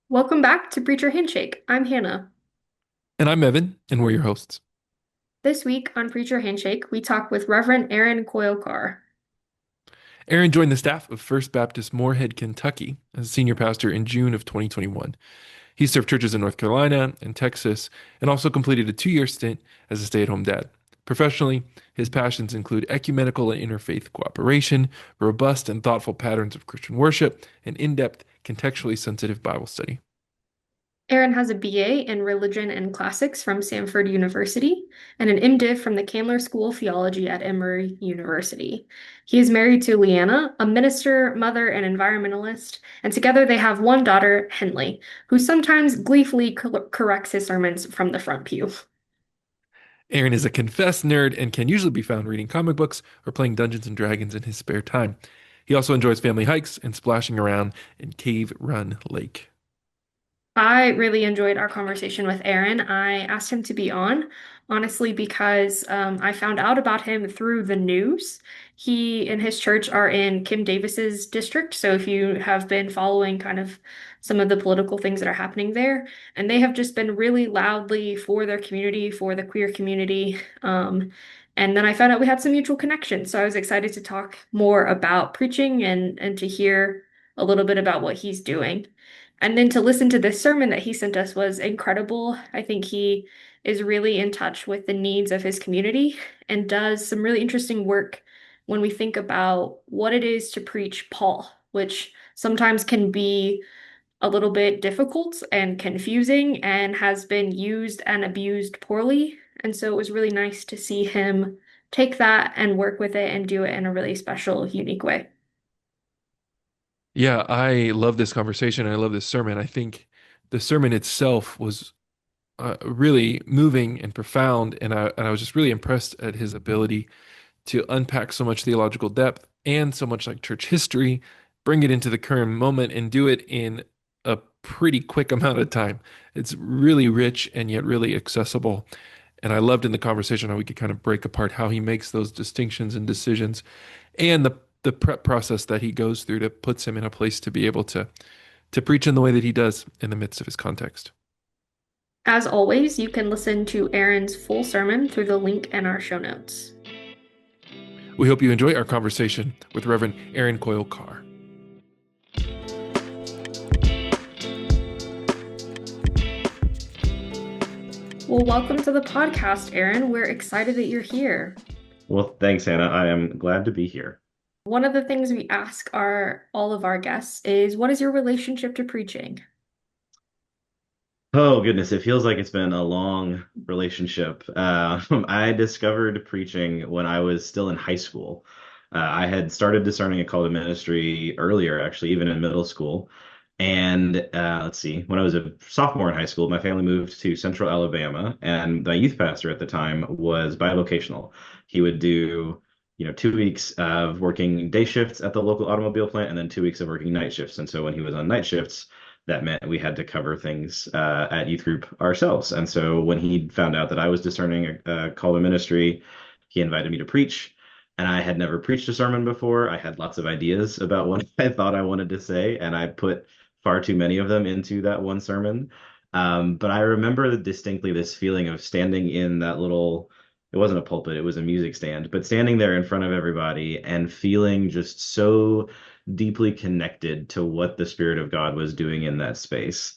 Welcome back to Preacher Handshake. I'm Hannah. And I'm Evan, and we're your hosts. This week on Preacher Handshake, we talk with Reverend Aaron Coyle-Carr. Aaron joined the staff of First Baptist Morehead Kentucky as a senior pastor in June of 2021. He served churches in North Carolina and Texas, and also completed a 2-year stint as a stay-at-home dad. Professionally, his passions include ecumenical and interfaith cooperation, robust and thoughtful patterns of Christian worship, and in-depth, contextually sensitive Bible study. Aaron has a BA in Religion and Classics from Samford University and an M.Div from the Candler School of Theology at Emory University. He is married to Leanna, a minister, mother, and environmentalist, and together they have one daughter, Henlee, who sometimes gleefully corrects his sermons from the front pew. Aaron is a confessed nerd and can usually be found reading comic books or playing Dungeons and Dragons in his spare time. He also enjoys family hikes and splashing around in Cave Run Lake. I really enjoyed our conversation with Aaron. I asked him to be on, honestly, because I found out about him through the news. He and his church are in Kim Davis's district. So if you have been following kind of some of the political things that are happening there, and they have just been really loudly for their community, for the queer community. And then I found out we had some mutual connections. So I was excited to talk more about preaching and to hear a little bit about what he's doing. And then to listen to this sermon that he sent us was incredible. I think he is really in touch with the needs of his community and does some really interesting work when we think about what it is to preach Paul, which sometimes can be a little bit difficult and confusing and has been used and abused poorly. And so it was really nice to see him take that and work with it and do it in a really special, unique way. Yeah, I love this conversation. I love this sermon. I think the sermon itself was really moving and profound, and I was just really impressed at his ability to unpack so much theological depth and so much like church history, bring it into the current moment, and do it in a pretty quick amount of time. It's really rich and yet really accessible. And I loved in the conversation how we could kind of break apart how he makes those distinctions and decisions and the prep process that he goes through that puts him in a place to be able to preach in the way that he does in the midst of his context. As always, you can listen to Aaron's full sermon through the link in our show notes. We hope you enjoy our conversation with Reverend Aaron Coyle-Carr. Well, welcome to the podcast, Aaron. We're excited that you're here. Well, thanks, Hannah. I am glad to be here. One of the things we ask all of our guests is, what is your relationship to preaching? Oh, goodness, it feels like it's been a long relationship. I discovered preaching when I was still in high school. I had started discerning a call to ministry earlier, actually, even in middle school. And let's see, when I was a sophomore in high school, my family moved to Central Alabama, and my youth pastor at the time was bivocational. He would do 2 weeks of working day shifts at the local automobile plant and then 2 weeks of working night shifts. And so when he was on night shifts, that meant we had to cover things at youth group ourselves. And so when he found out that I was discerning a call to ministry, he invited me to preach. And I had never preached a sermon before. I had lots of ideas about what I thought I wanted to say, and I put far too many of them into that one sermon. But I remember distinctly this feeling of standing in that little, it wasn't a pulpit, it was a music stand, but standing there in front of everybody and feeling just so deeply connected to what the Spirit of God was doing in that space.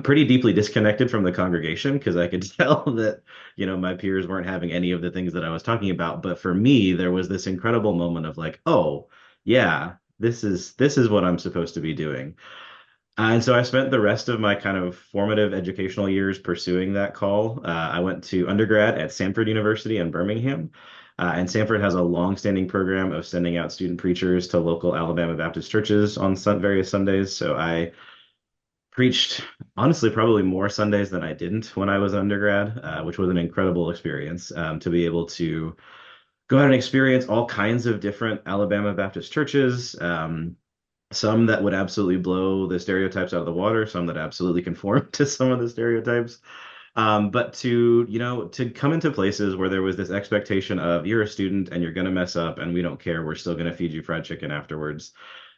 Pretty deeply disconnected from the congregation because I could tell that, my peers weren't having any of the things that I was talking about. But for me, there was this incredible moment of like, oh, yeah, this is what I'm supposed to be doing. And so I spent the rest of my kind of formative educational years pursuing that call. I went to undergrad at Samford University in Birmingham. And Samford has a long-standing program of sending out student preachers to local Alabama Baptist churches on various Sundays. So I preached, honestly, probably more Sundays than I didn't when I was undergrad, which was an incredible experience to be able to go out and experience all kinds of different Alabama Baptist churches. Some that would absolutely blow the stereotypes out of the water, some that absolutely conform to some of the stereotypes. But to come into places where there was this expectation of you're a student and you're going to mess up and we don't care, we're still going to feed you fried chicken afterwards.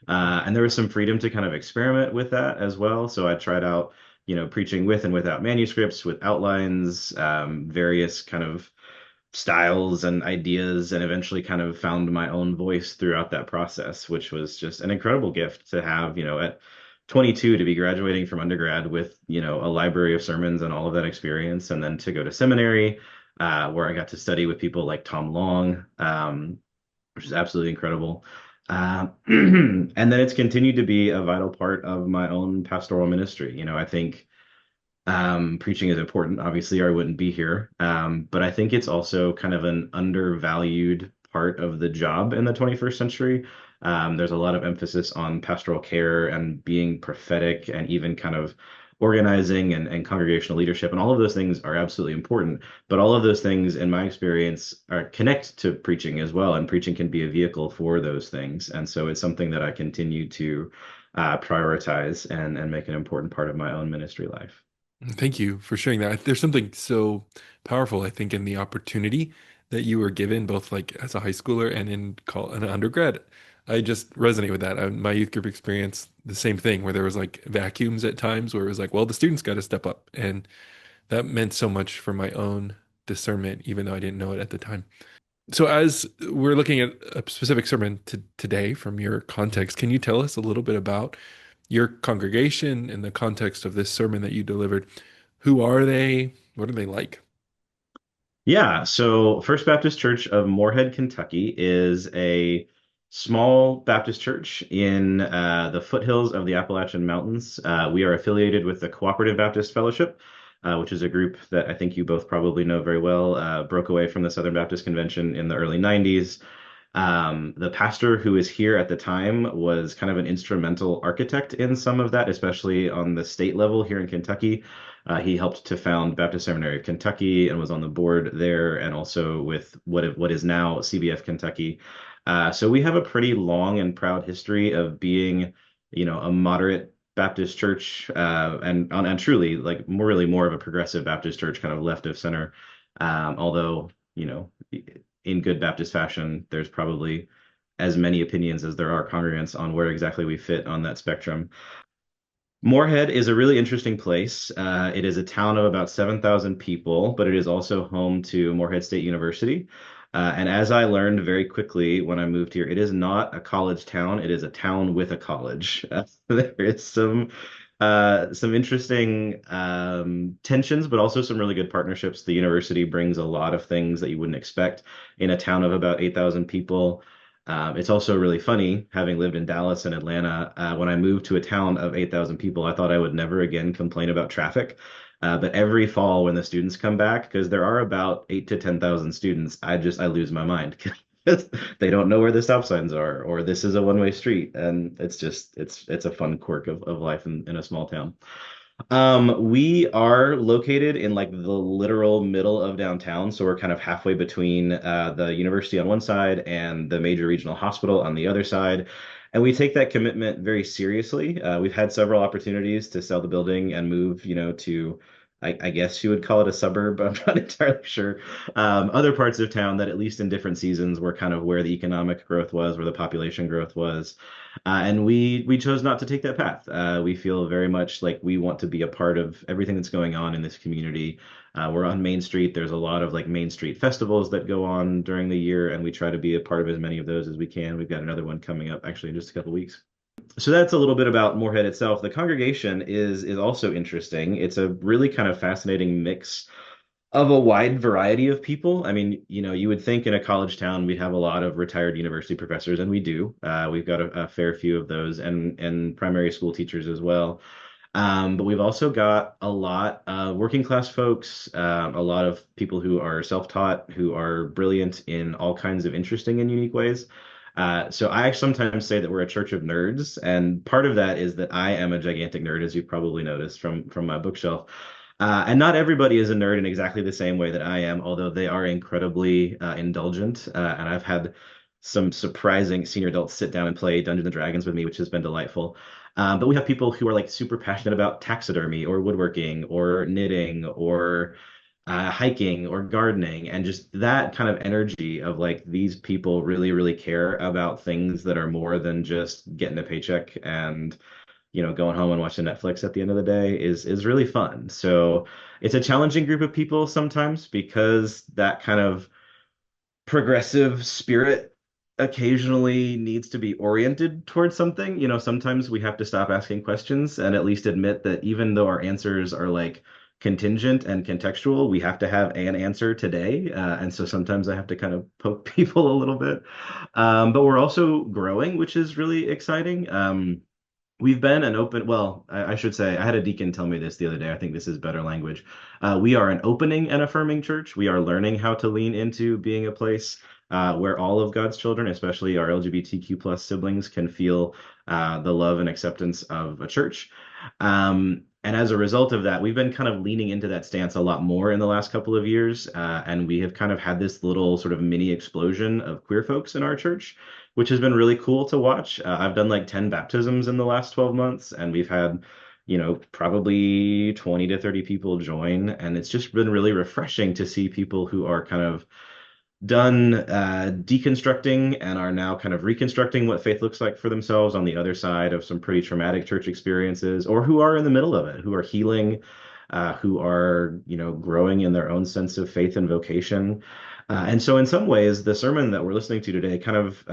And there was some freedom to kind of experiment with that as well. So I tried out, preaching with and without manuscripts, with outlines, various kind of styles and ideas, and eventually kind of found my own voice throughout that process, which was just an incredible gift to have, at 22 to be graduating from undergrad with, a library of sermons and all of that experience, and then to go to seminary, where I got to study with people like Tom Long, which is absolutely incredible. And then it's continued to be a vital part of my own pastoral ministry. I think preaching is important, obviously, or I wouldn't be here. But I think it's also kind of an undervalued part of the job in the 21st century. There's a lot of emphasis on pastoral care and being prophetic and even kind of organizing and congregational leadership. And all of those things are absolutely important. But all of those things, in my experience, are connect to preaching as well. And preaching can be a vehicle for those things. And so it's something that I continue to prioritize and make an important part of my own ministry life. Thank you for sharing that. There's something so powerful, I think, in the opportunity that you were given, both like as a high schooler and in an undergrad. I just resonate with that. My youth group experience, the same thing, where there was like vacuums at times where it was like, well, the students got to step up. And that meant so much for my own discernment, even though I didn't know it at the time. So, as we're looking at a specific sermon today from your context, can you tell us a little bit about your congregation in the context of this sermon that you delivered? Who are they? What are they like? Yeah, so First Baptist Church of Morehead, Kentucky is a small Baptist church in the foothills of the Appalachian Mountains. We are affiliated with the Cooperative Baptist Fellowship, which is a group that I think you both probably know very well, broke away from the Southern Baptist Convention in the early 90s. The pastor who was here at the time was kind of an instrumental architect in some of that, especially on the state level here in Kentucky. He helped to found Baptist Seminary of Kentucky and was on the board there, and also with what is now CBF Kentucky. So we have a pretty long and proud history of being, a moderate Baptist church, and truly like really more of a progressive Baptist church, kind of left of center. Although, in good Baptist fashion, there's probably as many opinions as there are congregants on where exactly we fit on that spectrum. Morehead is a really interesting place. It is a town of about 7,000 people, but it is also home to Morehead State University. And as I learned very quickly when I moved here, it is not a college town. It is a town with a college. There is some interesting tensions, but also some really good partnerships. The university brings a lot of things that you wouldn't expect in a town of about 8,000 people. It's also really funny, having lived in Dallas and Atlanta, when I moved to a town of 8,000 people, I thought I would never again complain about traffic. But every fall when the students come back, because there are about 8 to 10,000 students, I lose my mind. They don't know where the stop signs are, or this is a one-way street. And it's a fun quirk of life in a small town. We are located in like the literal middle of downtown, so we're kind of halfway between the university on one side and the major regional hospital on the other side. And we take that commitment very seriously. We've had several opportunities to sell the building and move, to, I guess you would call it a suburb. I'm not entirely sure. Other parts of town that, at least in different seasons, were kind of where the economic growth was, where the population growth was. And we chose not to take that path. We feel very much like we want to be a part of everything that's going on in this community. We're on Main Street. There's a lot of like Main Street festivals that go on during the year, and we try to be a part of as many of those as we can. We've got another one coming up actually in just a couple weeks. So that's a little bit about Morehead itself. The congregation is also interesting. It's a really kind of fascinating mix of a wide variety of people. I mean, you would think in a college town we'd have a lot of retired university professors, and we do. We've got a fair few of those, and primary school teachers as well. But we've also got a lot of working class folks, a lot of people who are self-taught, who are brilliant in all kinds of interesting and unique ways. So I sometimes say that we're a church of nerds, and part of that is that I am a gigantic nerd, as you've probably noticed from my bookshelf. And not everybody is a nerd in exactly the same way that I am, although they are incredibly indulgent. And I've had some surprising senior adults sit down and play Dungeons and Dragons with me, which has been delightful. But we have people who are like super passionate about taxidermy or woodworking or knitting or hiking or gardening, and just that kind of energy of like these people really, really care about things that are more than just getting a paycheck and going home and watching Netflix at the end of the day is really fun. So it's a challenging group of people sometimes because that kind of progressive spirit occasionally needs to be oriented towards something. Sometimes we have to stop asking questions and at least admit that even though our answers are like contingent and contextual, we have to have an answer today. And so sometimes I have to kind of poke people a little bit. But we're also growing, which is really exciting. We've been an open, well, I should say, I had a deacon tell me this the other day. I think this is better language. We are an opening and affirming church. We are learning how to lean into being a place where all of God's children, especially our LGBTQ plus siblings, can feel the love and acceptance of a church. And as a result of that, we've been kind of leaning into that stance a lot more in the last couple of years. And we have kind of had this little sort of mini explosion of queer folks in our church, which has been really cool to watch. I've done like 10 baptisms in the last 12 months, and we've had, probably 20 to 30 people join. And it's just been really refreshing to see people who are kind of done deconstructing and are now kind of reconstructing what faith looks like for themselves on the other side of some pretty traumatic church experiences, or who are in the middle of it, who are healing, who are, growing in their own sense of faith and vocation. And so, in some ways, the sermon that we're listening to today kind of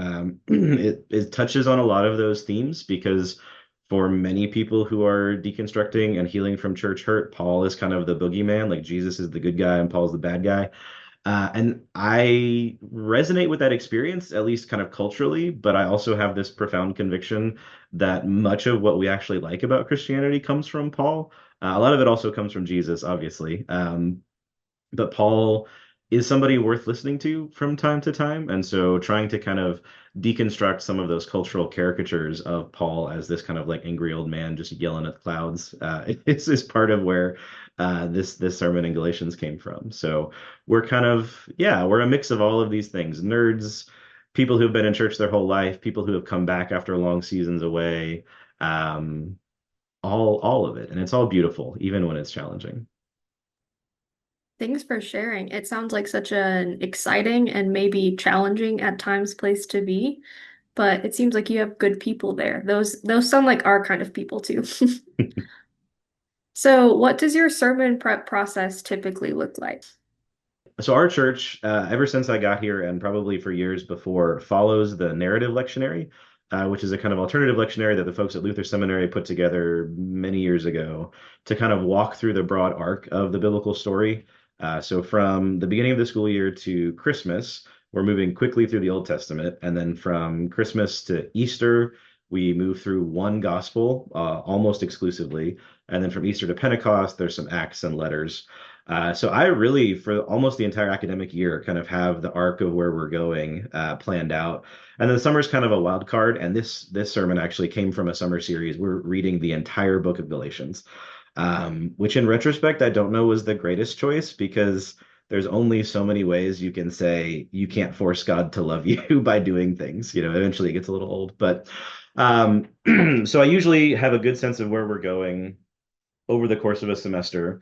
it touches on a lot of those themes because for many people who are deconstructing and healing from church hurt, Paul is kind of the boogeyman, like Jesus is the good guy and Paul's the bad guy. And I resonate with that experience, at least kind of culturally, but I also have this profound conviction that much of what we actually like about Christianity comes from Paul. A lot of it also comes from Jesus, obviously. But Paul is somebody worth listening to from time to time. And so trying to kind of deconstruct some of those cultural caricatures of Paul as this kind of like angry old man just yelling at the clouds, is part of where this sermon in Galatians came from. So we're kind of, yeah, we're a mix of all of these things, nerds, people who've been in church their whole life, people who have come back after long seasons away, um, all of it. And it's all beautiful, even when it's challenging. Thanks for sharing. It sounds like such an exciting and maybe challenging at times place to be, but it seems like you have good people there. Those sound like our kind of people too. So, what does your sermon prep process typically look like? So our church, ever since I got here and probably for years before, follows the narrative lectionary, which is a kind of alternative lectionary that the folks at Luther Seminary put together many years ago to kind of walk through the broad arc of the biblical story. So from the beginning of the school year to Christmas, we're moving quickly through the Old Testament, and then from Christmas to Easter, we move through one gospel almost exclusively, and then from Easter to Pentecost, there's some Acts and letters. So I really, for almost the entire academic year, kind of have the arc of where we're going planned out. And then summer's kind of a wild card. And this sermon actually came from a summer series. We're reading the entire book of Galatians, which in retrospect, I don't know was the greatest choice because there's only so many ways you can say you can't force God to love you by doing things. Eventually it gets a little old. But so I usually have a good sense of where we're going over the course of a semester.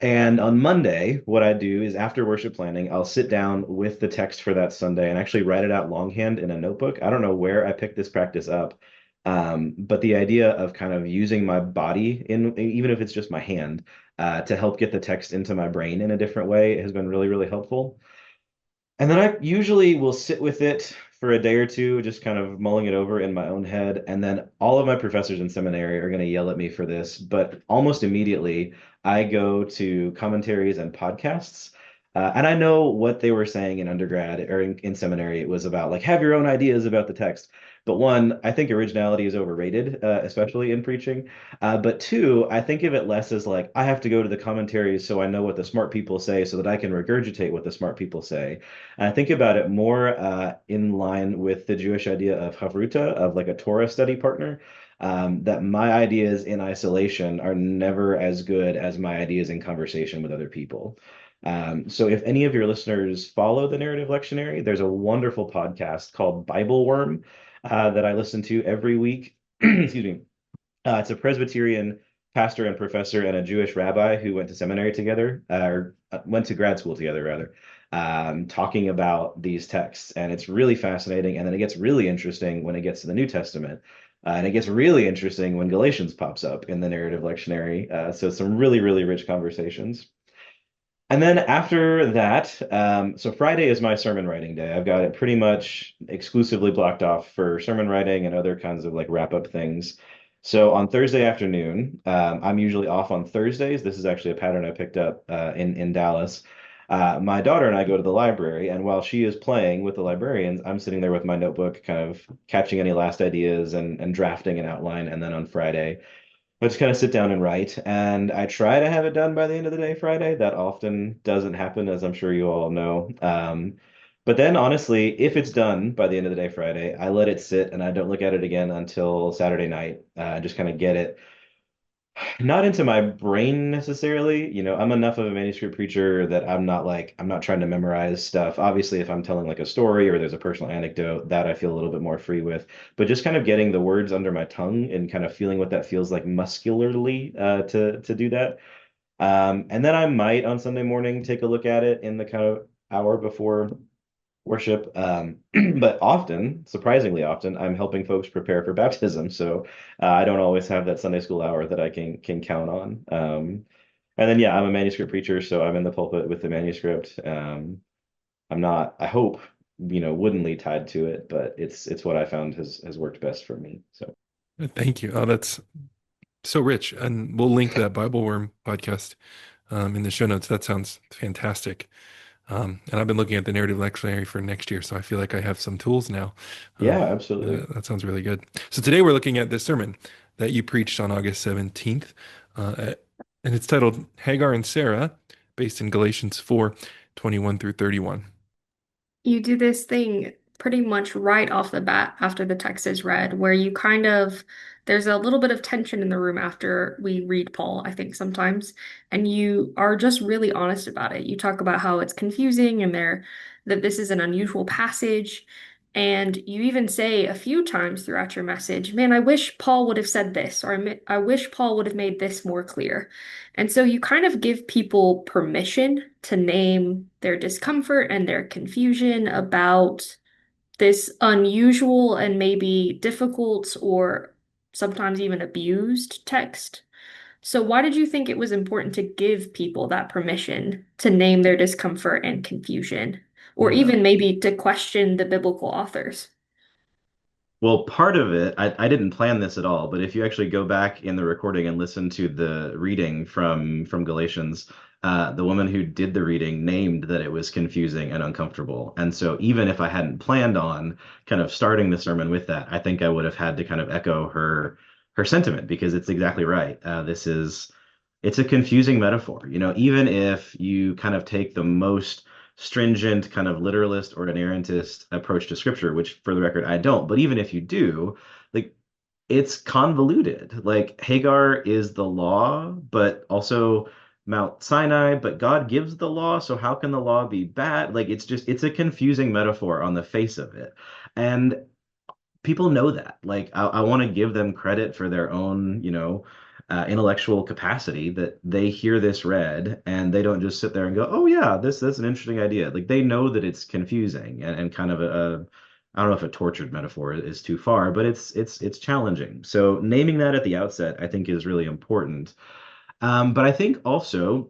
And on Monday, what I do is after worship planning, I'll sit down with the text for that Sunday and actually write it out longhand in a notebook. I don't know where I picked this practice up, but the idea of kind of using my body in, even if it's just my hand, to help get the text into my brain in a different way has been really, really helpful. And then I usually will sit with it for a day or two, just kind of mulling it over in my own head. And then all of my professors in seminary are going to yell at me for this, but almost immediately I go to commentaries and podcasts. And I know what they were saying in undergrad or in seminary. It was about like, have your own ideas about the text. But one, I think originality is overrated, especially in preaching. But two, I think of it less as like, I have to go to the commentaries so I know what the smart people say so that I can regurgitate what the smart people say. And I think about it more in line with the Jewish idea of Havruta, of like a Torah study partner, that my ideas in isolation are never as good as my ideas in conversation with other people. So if any of your listeners follow the narrative lectionary, there's a wonderful podcast called Bible Worm that I listen to every week. Excuse me. It's a Presbyterian pastor and professor and a Jewish rabbi who went to seminary together, or went to grad school together, rather, talking about these texts. And it's really fascinating. And then it gets really interesting when it gets to the New Testament. And it gets really interesting when Galatians pops up in the narrative lectionary. So some really, really rich conversations. And then after that, so Friday is my sermon writing day. I've got it pretty much exclusively blocked off for sermon writing and other kinds of like wrap up things. So on Thursday afternoon, I'm usually off on Thursdays. This is actually a pattern I picked up in Dallas. My daughter and I go to the library, and while she is playing with the librarians, I'm sitting there with my notebook, kind of catching any last ideas and drafting an outline. And then on Friday, I just kind of sit down and write, and I try to have it done by the end of the day Friday. That often doesn't happen, as I'm sure you all know. But then, honestly, if it's done by the end of the day Friday, I let it sit and I don't look at it again until Saturday night. Just kind of get it not into my brain necessarily. I'm enough of a manuscript preacher that I'm not trying to memorize stuff. Obviously, if I'm telling like a story or there's a personal anecdote, that I feel a little bit more free with. But just kind of getting the words under my tongue and kind of feeling what that feels like muscularly to do that. And then I might on Sunday morning take a look at it in the kind of hour before worship. But often, surprisingly often, I'm helping folks prepare for baptism. So I don't always have that Sunday school hour that I can count on. And then yeah, I'm a manuscript preacher, so I'm in the pulpit with the manuscript. I'm not, I hope, woodenly tied to it, but it's what I found has worked best for me. So Thank you. Oh, that's so rich. And we'll link that Bible Worm podcast in the show notes. That sounds fantastic. And I've been looking at the narrative lectionary for next year, so I feel like I have some tools now. yeah, absolutely. That sounds really good. So today we're looking at this sermon that you preached on August 17th, and it's titled Hagar and Sarah, based in Galatians 4:21 through 31. You do this thing pretty much right off the bat after the text is read, where there's a little bit of tension in the room after we read Paul, I think sometimes, and you are just really honest about it. You talk about how it's confusing and that this is an unusual passage. And you even say a few times throughout your message, man, I wish Paul would have said this, or I wish Paul would have made this more clear. And so you kind of give people permission to name their discomfort and their confusion about this unusual and maybe difficult or sometimes even abused text. So why did you think it was important to give people that permission to name their discomfort and confusion, or Yeah. even maybe to question the biblical authors? Well, part of it, I didn't plan this at all, but if you actually go back in the recording and listen to the reading from Galatians, the woman who did the reading named that it was confusing and uncomfortable. And so even if I hadn't planned on kind of starting the sermon with that, I think I would have had to kind of echo her sentiment because it's exactly right. It's a confusing metaphor. Even if you kind of take the most stringent kind of literalist or inerrantist approach to scripture, which for the record I don't, but even if you do, like it's convoluted. Like Hagar is the law, but also Mount Sinai, but God gives the law, so how can the law be bad? Like it's a confusing metaphor on the face of it. And people know that. Like I want to give them credit for their own, intellectual capacity that they hear this read and they don't just sit there and go, "Oh yeah, that's an interesting idea." Like they know that it's confusing and kind of I don't know if a tortured metaphor is too far, but it's challenging. So naming that at the outset, I think, is really important. But I think also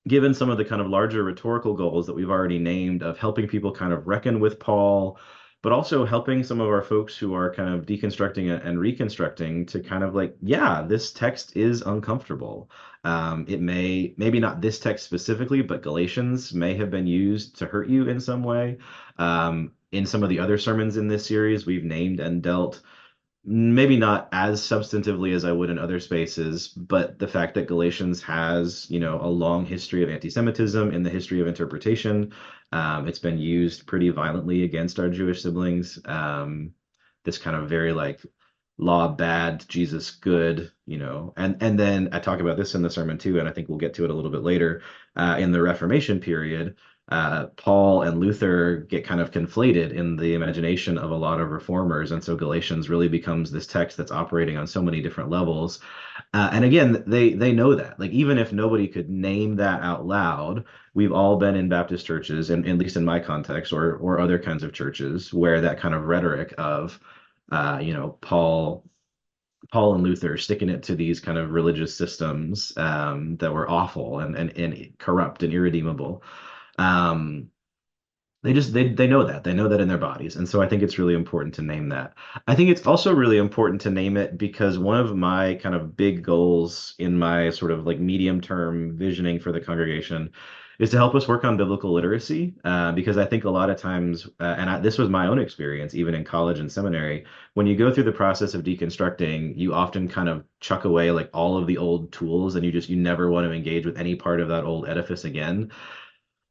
given some of the kind of larger rhetorical goals that we've already named of helping people kind of reckon with Paul, but also helping some of our folks who are kind of deconstructing and reconstructing to kind of like, yeah, this text is uncomfortable. It maybe not this text specifically, but Galatians may have been used to hurt you in some way. In some of the other sermons in this series, we've named and dealt maybe not as substantively as I would in other spaces, but the fact that Galatians has, a long history of anti-Semitism in the history of interpretation. It's been used pretty violently against our Jewish siblings. This kind of very like law bad, Jesus good, and then I talk about this in the sermon too, and I think we'll get to it a little bit later in the Reformation period. Paul and Luther get kind of conflated in the imagination of a lot of reformers, and so Galatians really becomes this text that's operating on so many different levels. And again, they know that. Like even if nobody could name that out loud, we've all been in Baptist churches, and at least in my context, or other kinds of churches, where that kind of rhetoric of Paul and Luther sticking it to these kind of religious systems that were awful and corrupt and irredeemable. Um, they know that. They know that in their bodies. And so I think it's really important to name that. I think it's also really important to name it because one of my kind of big goals in my sort of like medium term visioning for the congregation is to help us work on biblical literacy. Because I think a lot of times, this was my own experience, even in college and seminary, when you go through the process of deconstructing, you often kind of chuck away like all of the old tools and you never want to engage with any part of that old edifice again.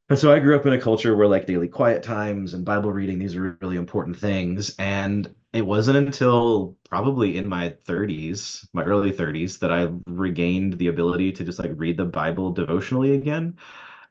And so I grew up in a culture where like daily quiet times and Bible reading, these are really important things. And it wasn't until probably in my 30s, my early 30s, that I regained the ability to just like read the Bible devotionally again.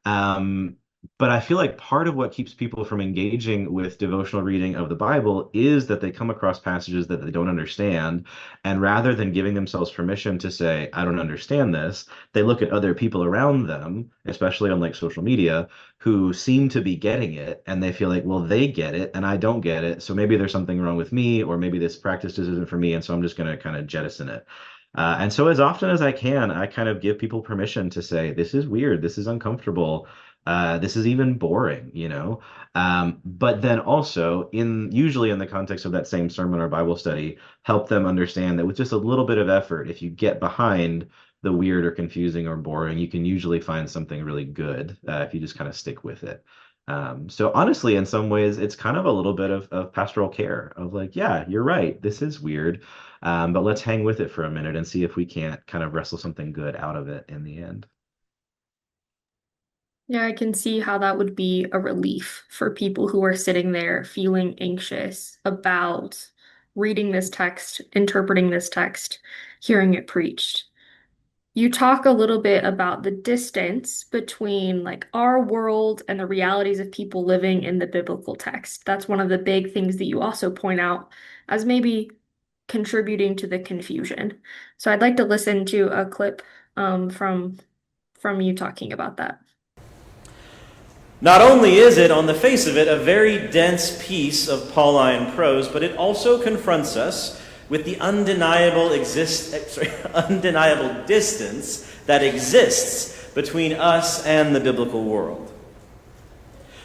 Um, but I feel like part of what keeps people from engaging with devotional reading of the Bible is that they come across passages that they don't understand. And rather than giving themselves permission to say, I don't understand this, they look at other people around them, especially on like social media, who seem to be getting it. And they feel like, well, they get it and I don't get it. So maybe there's something wrong with me, or maybe this practice isn't for me. And so I'm just going to kind of jettison it. And so, as often as I can, I kind of give people permission to say, this is weird, this is uncomfortable, this is even boring, you know? But then also, usually in the context of that same sermon or Bible study, help them understand that with just a little bit of effort, if you get behind the weird or confusing or boring, you can usually find something really good if you just kind of stick with it. So honestly, in some ways, it's kind of a little bit of pastoral care of like, yeah, you're right, this is weird. But let's hang with it for a minute and see if we can't kind of wrestle something good out of it in the end. Yeah, I can see how that would be a relief for people who are sitting there feeling anxious about reading this text, interpreting this text, hearing it preached. You talk a little bit about the distance between like our world and the realities of people living in the biblical text. That's one of the big things that you also point out as maybe contributing to the confusion. So I'd like to listen to a clip from you talking about that. Not only is it, on the face of it, a very dense piece of Pauline prose, but it also confronts us with the undeniable distance that exists between us and the biblical world.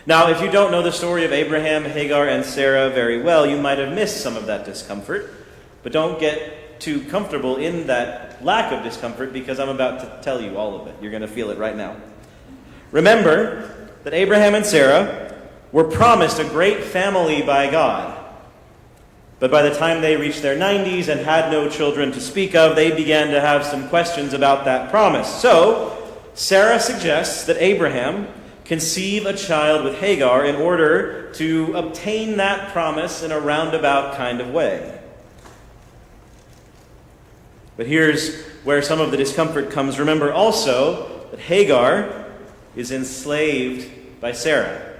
Now, if you don't know the story of Abraham, Hagar, and Sarah very well, you might have missed some of that discomfort, but don't get too comfortable in that lack of discomfort because I'm about to tell you all of it. You're going to feel it right now. Remember that Abraham and Sarah were promised a great family by God. But by the time they reached their 90s and had no children to speak of, they began to have some questions about that promise. So, Sarah suggests that Abraham conceive a child with Hagar in order to obtain that promise in a roundabout kind of way. But here's where some of the discomfort comes. Remember also that Hagar is enslaved by Sarah,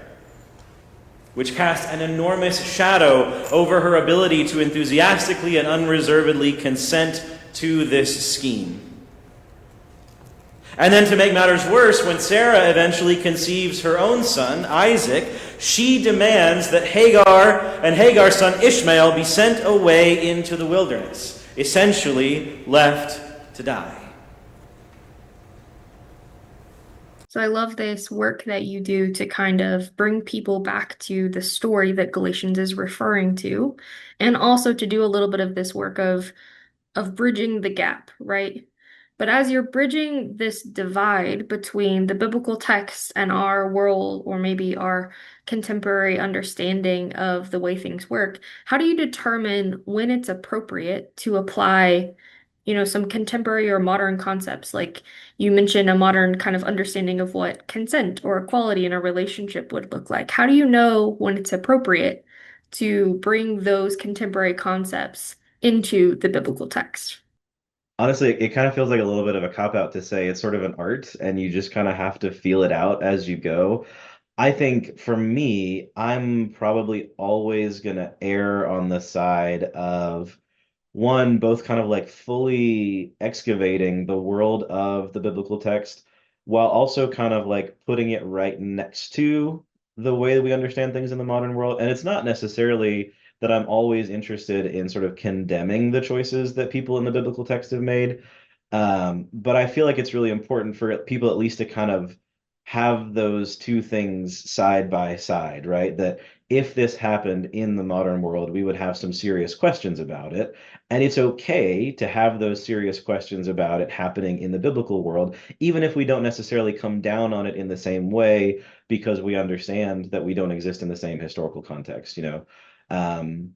which casts an enormous shadow over her ability to enthusiastically and unreservedly consent to this scheme. And then to make matters worse, when Sarah eventually conceives her own son, Isaac, she demands that Hagar and Hagar's son Ishmael be sent away into the wilderness, essentially left to die. So I love this work that you do to kind of bring people back to the story that Galatians is referring to, and also to do a little bit of this work of bridging the gap, right? But as you're bridging this divide between the biblical text and our world, or maybe our contemporary understanding of the way things work, how do you determine when it's appropriate to apply, some contemporary or modern concepts? Like you mentioned a modern kind of understanding of what consent or equality in a relationship would look like. How do you know when it's appropriate to bring those contemporary concepts into the biblical text? Honestly, it kind of feels like a little bit of a cop out to say it's sort of an art and you just kind of have to feel it out as you go. I think for me, I'm probably always going to err on the side of one, both kind of like fully excavating the world of the biblical text while also kind of like putting it right next to the way that we understand things in the modern world. And it's not necessarily that I'm always interested in sort of condemning the choices that people in the biblical text have made. But I feel like it's really important for people at least to kind of have those two things side by side, right? That if this happened in the modern world, we would have some serious questions about it. And it's okay to have those serious questions about it happening in the biblical world, even if we don't necessarily come down on it in the same way, because we understand that we don't exist in the same historical context, you know? Um,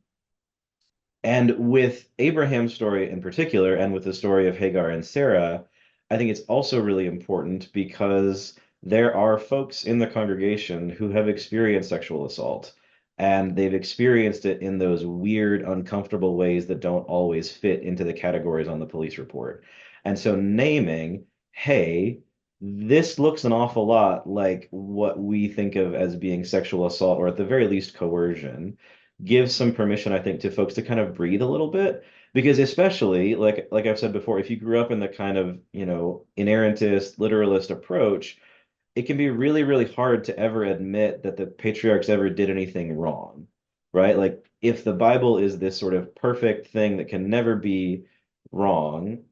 and with Abraham's story in particular, and with the story of Hagar and Sarah, I think it's also really important because there are folks in the congregation who have experienced sexual assault, and they've experienced it in those weird, uncomfortable ways that don't always fit into the categories on the police report. And so naming, hey, this looks an awful lot like what we think of as being sexual assault, or at the very least coercion gives some permission, I think, to folks to kind of breathe a little bit. Because especially, like I've said before, if you grew up in the kind of, inerrantist, literalist approach, it can be really, really hard to ever admit that the patriarchs ever did anything wrong, right? Like if the Bible is this sort of perfect thing that can never be wrong,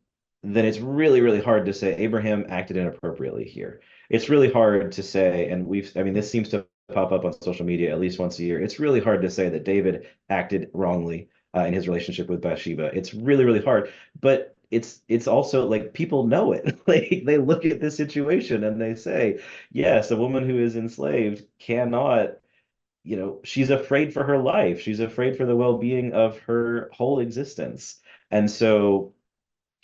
then it's really, really hard to say Abraham acted inappropriately here. It's really hard to say, and I mean, this seems to pop up on social media at least once a year. It's really hard to say that David acted wrongly in his relationship with Bathsheba. It's really, really hard, but it's also like people know it. Like they look at this situation and they say, yes, a woman who is enslaved cannot, she's afraid for her life. She's afraid for the well-being of her whole existence. And so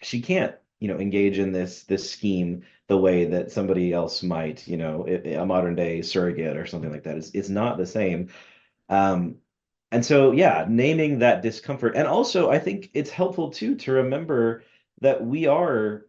she can't, engage in this scheme the way that somebody else might, a modern day surrogate or something like that. It's not the same. Um, and so, yeah, naming that discomfort. And also, I think it's helpful too to remember that we are,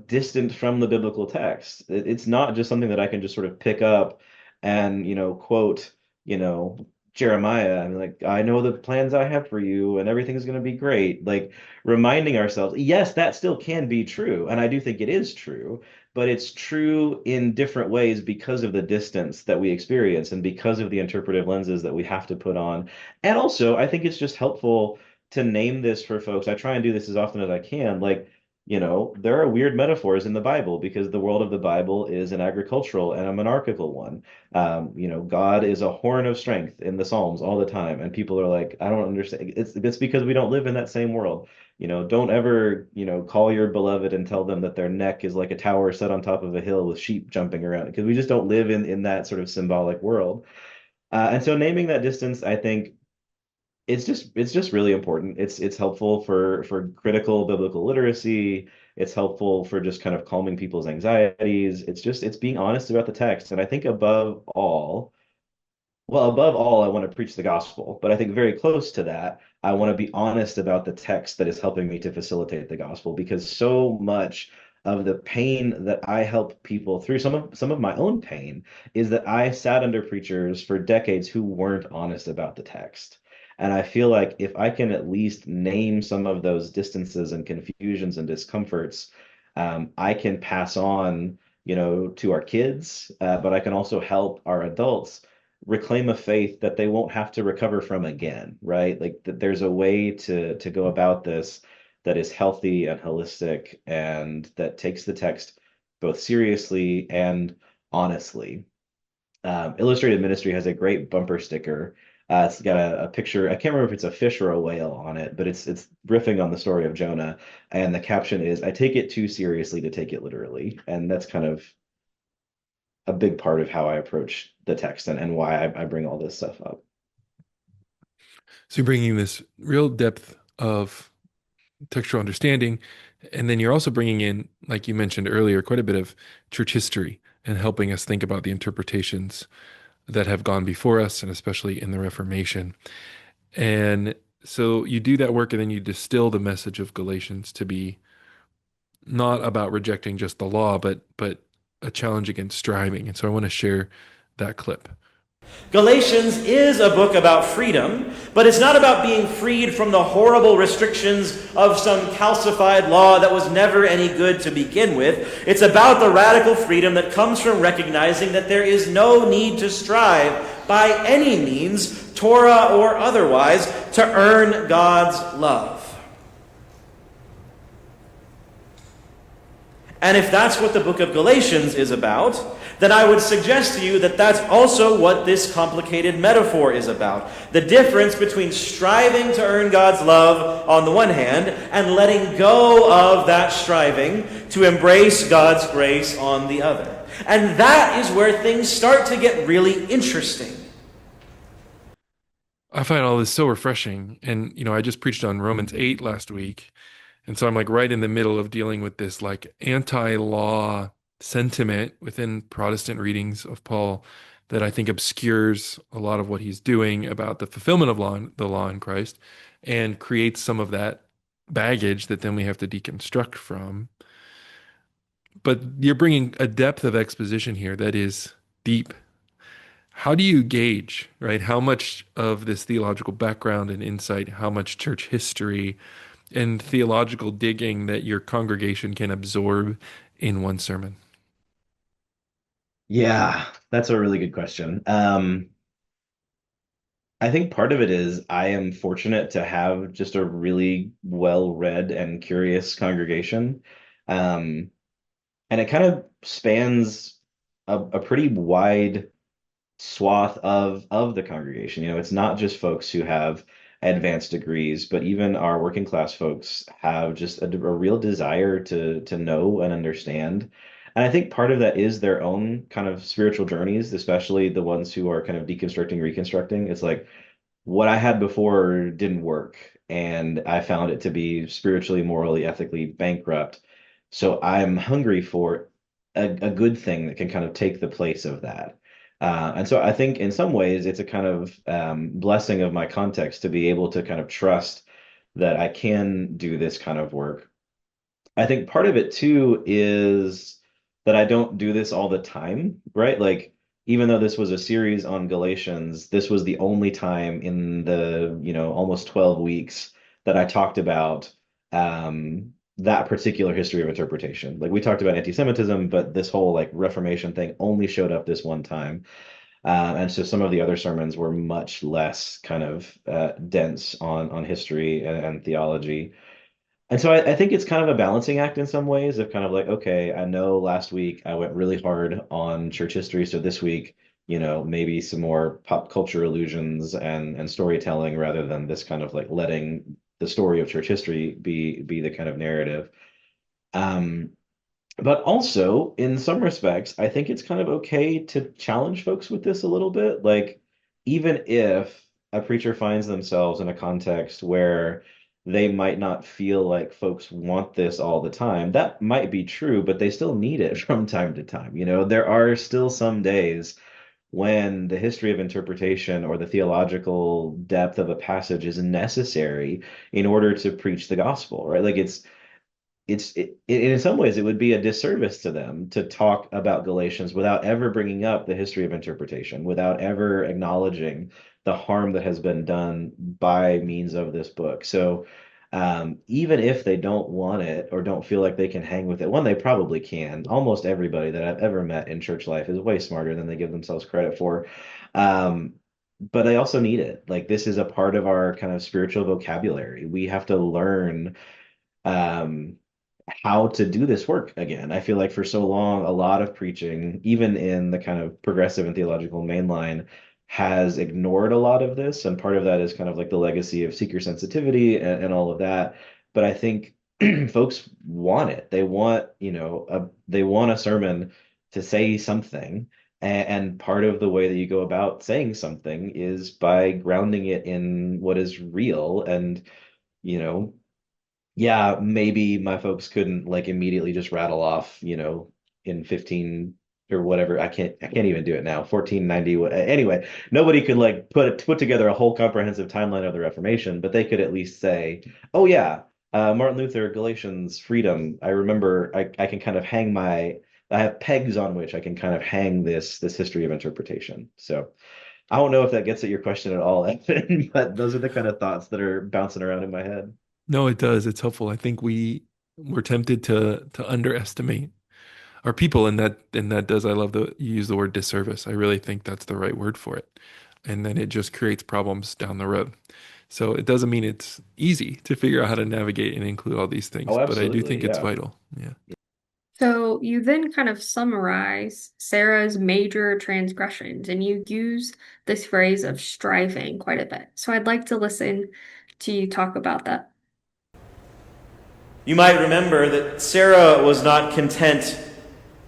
distant from the biblical text. It's not just something that I can just sort of pick up and, quote, you know, Jeremiah. And like, I know the plans I have for you and everything's going to be great. Like reminding ourselves, yes, that still can be true. And I do think it is true, but it's true in different ways because of the distance that we experience and because of the interpretive lenses that we have to put on. And also, I think it's just helpful to name this for folks. I try and do this as often as I can. Like, there are weird metaphors in the Bible because the world of the Bible is an agricultural and a monarchical one. God is a horn of strength in the Psalms all the time, and people are like, I don't understand. It's because we don't live in that same world. Don't ever, call your beloved and tell them that their neck is like a tower set on top of a hill with sheep jumping around because we just don't live in that sort of symbolic world. And so naming that distance, I think it's just really important. It's helpful for critical biblical literacy. It's helpful for just kind of calming people's anxieties. It's being honest about the text. And I think above all, I want to preach the gospel, but I think very close to that, I want to be honest about the text that is helping me to facilitate the gospel because so much of the pain that I help people through, some of my own pain, is that I sat under preachers for decades who weren't honest about the text. And I feel like if I can at least name some of those distances and confusions and discomforts, I can pass on, to our kids, but I can also help our adults reclaim a faith that they won't have to recover from again, right? Like that there's a way to go about this that is healthy and holistic and that takes the text both seriously and honestly. Illustrated Ministry has a great bumper sticker. It's got a picture. I can't remember if it's a fish or a whale on it, but it's riffing on the story of Jonah. And the caption is, "I take it too seriously to take it literally." And that's kind of a big part of how I approach the text and why I bring all this stuff up. So you're bringing this real depth of textual understanding, and then you're also bringing in, like you mentioned earlier, quite a bit of church history and helping us think about the interpretations that have gone before us, and especially in the Reformation. And so you do that work, and then you distill the message of Galatians to be not about rejecting just the law, but a challenge against striving. And so I want to share that clip. Galatians is a book about freedom, but it's not about being freed from the horrible restrictions of some calcified law that was never any good to begin with. It's about the radical freedom that comes from recognizing that there is no need to strive by any means, Torah or otherwise, to earn God's love. And if that's what the book of Galatians is about, then I would suggest to you that that's also what this complicated metaphor is about. The difference between striving to earn God's love on the one hand and letting go of that striving to embrace God's grace on the other. And that is where things start to get really interesting. I find all this so refreshing. And, I just preached on Romans 8 last week. And so I'm like right in the middle of dealing with this like anti-law sentiment within Protestant readings of Paul that I think obscures a lot of what he's doing about the fulfillment of the law in Christ and creates some of that baggage that then we have to deconstruct from. But you're bringing a depth of exposition here that is deep. How do you gauge, right? How much of this theological background and insight, how much church history and theological digging that your congregation can absorb in one sermon? Yeah, that's a really good question. I think part of it is I am fortunate to have just a really well-read and curious congregation. Um, and it kind of spans a pretty wide swath of the congregation. It's not just folks who have advanced degrees, but even our working class folks have just a real desire to know and understand. And I think part of that is their own kind of spiritual journeys, especially the ones who are kind of deconstructing, reconstructing. It's like what I had before didn't work, and I found it to be spiritually, morally, ethically bankrupt. So I'm hungry for a good thing that can kind of take the place of that. And so I think in some ways it's a kind of blessing of my context to be able to kind of trust that I can do this kind of work. I think part of it too is that I don't do this all the time, right? Like, even though this was a series on Galatians, this was the only time in the, almost 12 weeks that I talked about that particular history of interpretation. Like, we talked about anti-Semitism, but this whole like Reformation thing only showed up this one time. And so some of the other sermons were much less kind of dense on history and theology. And so I think it's kind of a balancing act in some ways of kind of like, okay, I know last week I went really hard on church history, so this week, maybe some more pop culture allusions and storytelling rather than this kind of like letting the story of church history be the kind of narrative. Um, but also, in some respects, I think it's kind of okay to challenge folks with this a little bit. Like, even if a preacher finds themselves in a context where they might not feel like folks want this all the time, that might be true, but they still need it from time to time. There are still some days when the history of interpretation or the theological depth of a passage is necessary in order to preach the gospel, right? Like in some ways it would be a disservice to them to talk about Galatians without ever bringing up the history of interpretation, without ever acknowledging the harm that has been done by means of this book. So even if they don't want it or don't feel like they can hang with it, one, they probably can. Almost everybody that I've ever met in church life is way smarter than they give themselves credit for. Um, but they also need it. Like, this is a part of our kind of spiritual vocabulary. We have to learn um, how to do this work again. I feel like for so long, a lot of preaching, even in the kind of progressive and theological mainline, has ignored a lot of this. And part of that is kind of like the legacy of seeker sensitivity and all of that. But I think folks want it. They want, they want a sermon to say something. And part of the way that you go about saying something is by grounding it in what is real. And, you know, yeah, maybe my folks couldn't like immediately just rattle off, in 15 or whatever. I can't even do it now. 1490. Anyway, nobody could like put together a whole comprehensive timeline of the Reformation, but they could at least say, "Oh yeah, Martin Luther, Galatians, freedom." I remember I can kind of hang I have pegs on which I can kind of hang this history of interpretation. So I don't know if that gets at your question at all, Evan, but those are the kind of thoughts that are bouncing around in my head. No, it does. It's helpful. I think we're tempted to underestimate our people, and that does. I love the you use the word disservice. I really think that's the right word for it. And then it just creates problems down the road. So it doesn't mean it's easy to figure out how to navigate and include all these things, Oh, but I do absolutely. think it's Yeah. vital. Yeah. So you then kind of summarize Sarah's major transgressions, and you use this phrase of striving quite a bit. So I'd like to listen to you talk about that. You might remember that Sarah was not content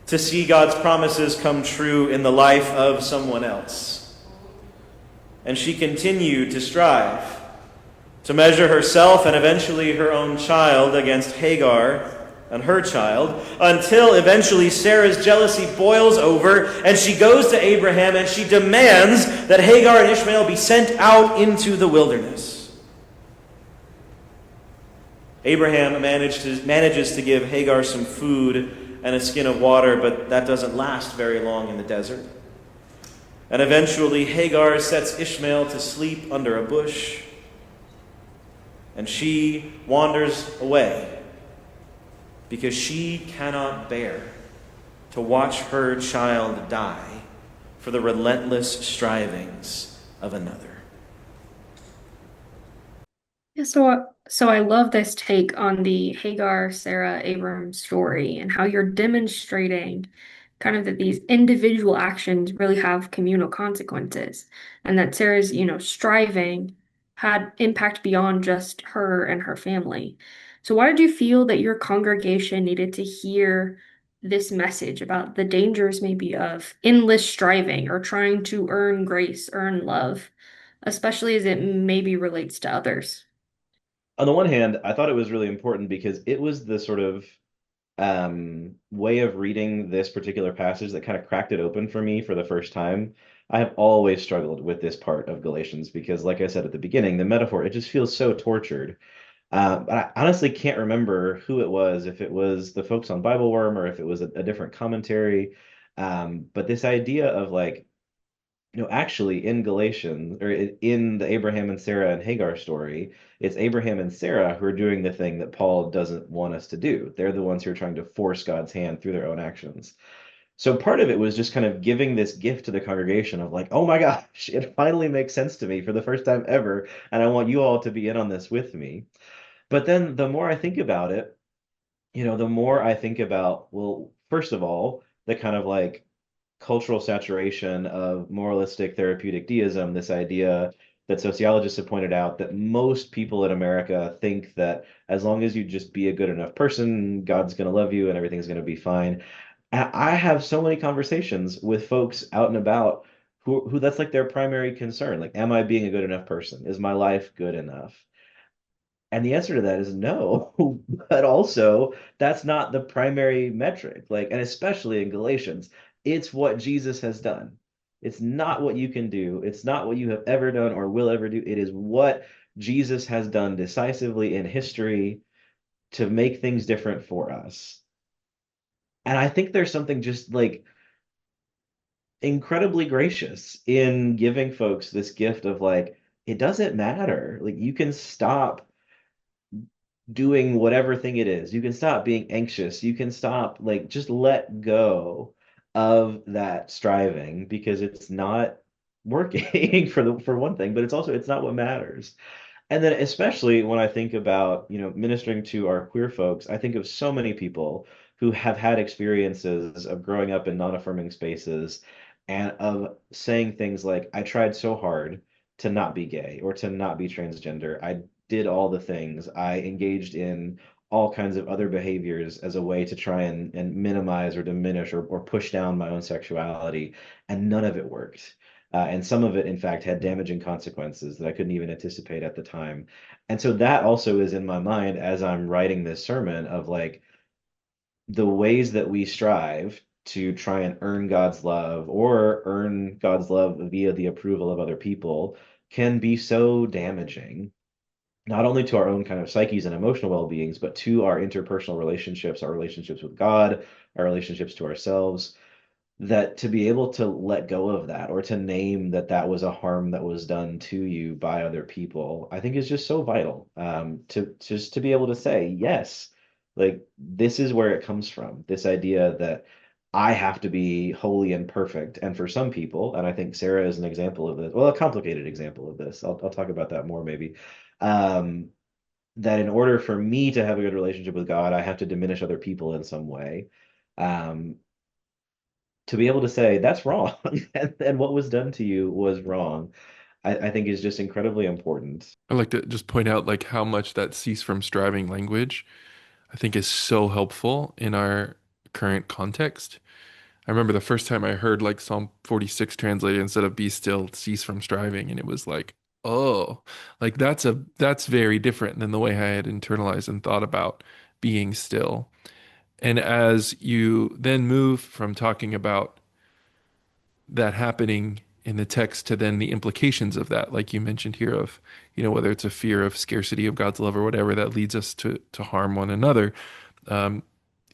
to see God's promises come true in the life of someone else. And she continued to strive to measure herself and eventually her own child against Hagar and her child, until eventually Sarah's jealousy boils over and she goes to Abraham and she demands that Hagar and Ishmael be sent out into the wilderness. Abraham manages to give Hagar some food and a skin of water, but that doesn't last very long in the desert. And eventually Hagar sets Ishmael to sleep under a bush, and she wanders away because she cannot bear to watch her child die for the relentless strivings of another. Yeah, so I love this take on the Hagar, Sarah, Abram story and how you're demonstrating kind of that these individual actions really have communal consequences, and that Sarah's, striving had impact beyond just her and her family. So why did you feel that your congregation needed to hear this message about the dangers maybe of endless striving or trying to earn grace, earn love, especially as it maybe relates to others? On the one hand, I thought it was really important because it was the sort of way of reading this particular passage that kind of cracked it open for me for the first time. I have always struggled with this part of Galatians because, like I said at the beginning, the metaphor, it just feels so tortured. But I honestly can't remember who it was, if it was the folks on Bible Worm or if it was a different commentary. But this idea of like, actually in Galatians or in the Abraham and Sarah and Hagar story, it's Abraham and Sarah who are doing the thing that Paul doesn't want us to do. They're the ones who are trying to force God's hand through their own actions. So part of it was just kind of giving this gift to the congregation of like, oh my gosh, it finally makes sense to me for the first time ever, and I want you all to be in on this with me. But then the more I think about it, the more I think about, well, first of all, the kind of like cultural saturation of moralistic therapeutic deism, this idea that sociologists have pointed out that most people in America think that as long as you just be a good enough person, God's going to love you and everything's going to be fine. I have so many conversations with folks out and about who that's like their primary concern. Like, am I being a good enough person? Is my life good enough? And the answer to that is no, but also that's not the primary metric. Like, and especially in Galatians, it's what Jesus has done. It's not what you can do. It's not what you have ever done or will ever do. It is what Jesus has done decisively in history to make things different for us. And I think there's something just like incredibly gracious in giving folks this gift of like, it doesn't matter. Like, you can stop doing whatever thing it is. You can stop being anxious. You can stop, like, just let go of that striving because it's not working for one thing, but it's not what matters. And then especially when I think about, ministering to our queer folks, I think of so many people who have had experiences of growing up in non-affirming spaces and of saying things like, I tried so hard to not be gay or to not be transgender. I did all the things. I engaged in all kinds of other behaviors as a way to try and minimize or diminish or push down my own sexuality, and none of it worked. And some of it, in fact, had damaging consequences that I couldn't even anticipate at the time. And so that also is in my mind as I'm writing this sermon of like the ways that we strive to try and earn God's love or earn God's love via the approval of other people can be so damaging. not only to our own kind of psyches and emotional well-beings, but to our interpersonal relationships, our relationships with God, our relationships to ourselves, that to be able to let go of that or to name that that was a harm that was done to you by other people, I think is just so vital. To just to be able to say, yes, like this is where it comes from. This idea that I have to be holy and perfect. And for some people, and I think Sarah is an example of this, well, a complicated example of this. I'll talk about that more maybe. Um, that in order for me to have a good relationship with God, I have to diminish other people in some way. Um, to be able to say that's wrong and what was done to you was wrong, I think is just incredibly important. I like to just point out like how much that cease from striving language I think is so helpful in our current context. I remember the first time I heard like Psalm 46 translated instead of be still, cease from striving, and it was like, oh, like that's very different than the way I had internalized and thought about being still. And as you then move from talking about that happening in the text to then the implications of that, like you mentioned here of, whether it's a fear of scarcity of God's love or whatever that leads us to harm one another, um,